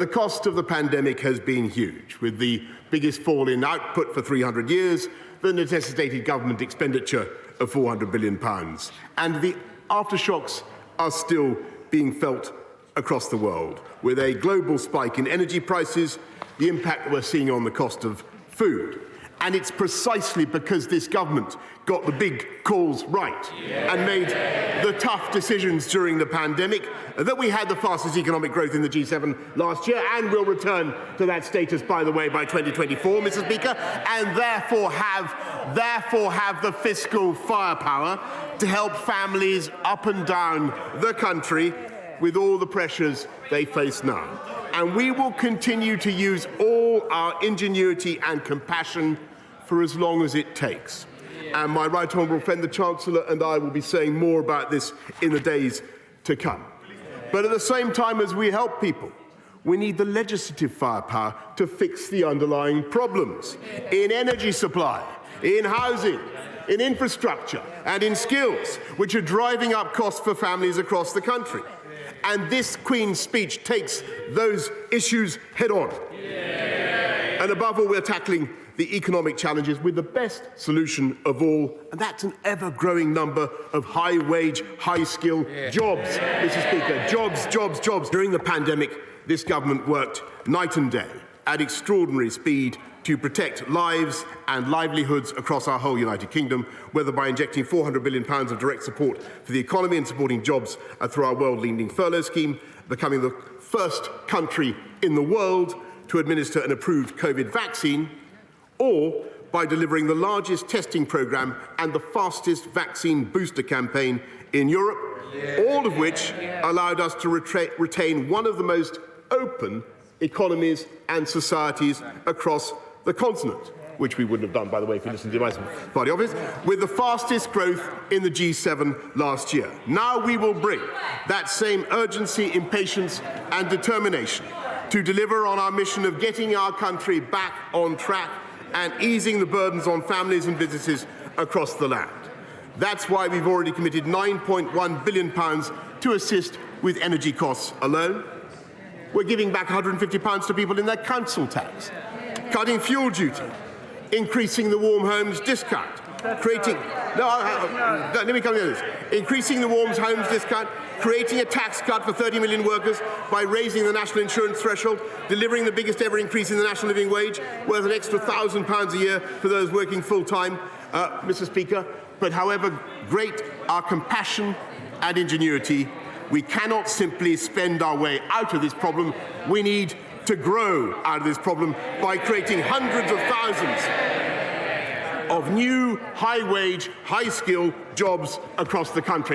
The cost of the pandemic has been huge, with the biggest fall in output for 300 years, the necessitated government expenditure of £400 billion. And the aftershocks are still being felt across the world, with a global spike in energy prices, the impact we're seeing on the cost of food. And it's precisely because this government got the big calls right and made the tough decisions during the pandemic that we had the fastest economic growth in the G7 last year, and will return to that status, by the way, by 2024, Mr. Speaker, and therefore have the fiscal firepower to help families up and down the country with all the pressures they face now. And we will continue to use all our ingenuity and compassion for as long as it takes. And my right honourable friend, the Chancellor, and I will be saying more about this in the days to come. But at the same time as we help people, we need the legislative firepower to fix the underlying problems in energy supply, in housing, in infrastructure and in skills, which are driving up costs for families across the country. And this Queen's speech takes those issues head on. And above all, we're tackling the economic challenges with the best solution of all, and that's an ever-growing number of high-wage, high-skill jobs, Mr. Speaker. Jobs, jobs, jobs. During the pandemic, this government worked night and day at extraordinary speed to protect lives and livelihoods across our whole United Kingdom, whether by injecting £400 billion of direct support for the economy and supporting jobs through our world-leading furlough scheme, becoming the first country in the world to administer an approved COVID vaccine, or by delivering the largest testing programme and the fastest vaccine booster campaign in Europe, all of which allowed us to retain one of the most open economies and societies across the continent, which we wouldn't have done, by the way, if you listened to my party office, with the fastest growth in the G7 last year. Now we will bring that same urgency, impatience and determination to deliver on our mission of getting our country back on track and easing the burdens on families and businesses across the land. That's why we've already committed £9.1 billion to assist with energy costs alone. We're giving back £150 to people in their council tax, cutting fuel duty, increasing the warm homes discount, increasing the warm homes discount, creating a tax cut for 30 million workers by raising the national insurance threshold, delivering the biggest ever increase in the national living wage, worth an extra £1,000 a year for those working full-time, Mr. Speaker. But however great our compassion and ingenuity, we cannot simply spend our way out of this problem. We need to grow out of this problem by creating hundreds of thousands of new high-wage, high-skill jobs across the country.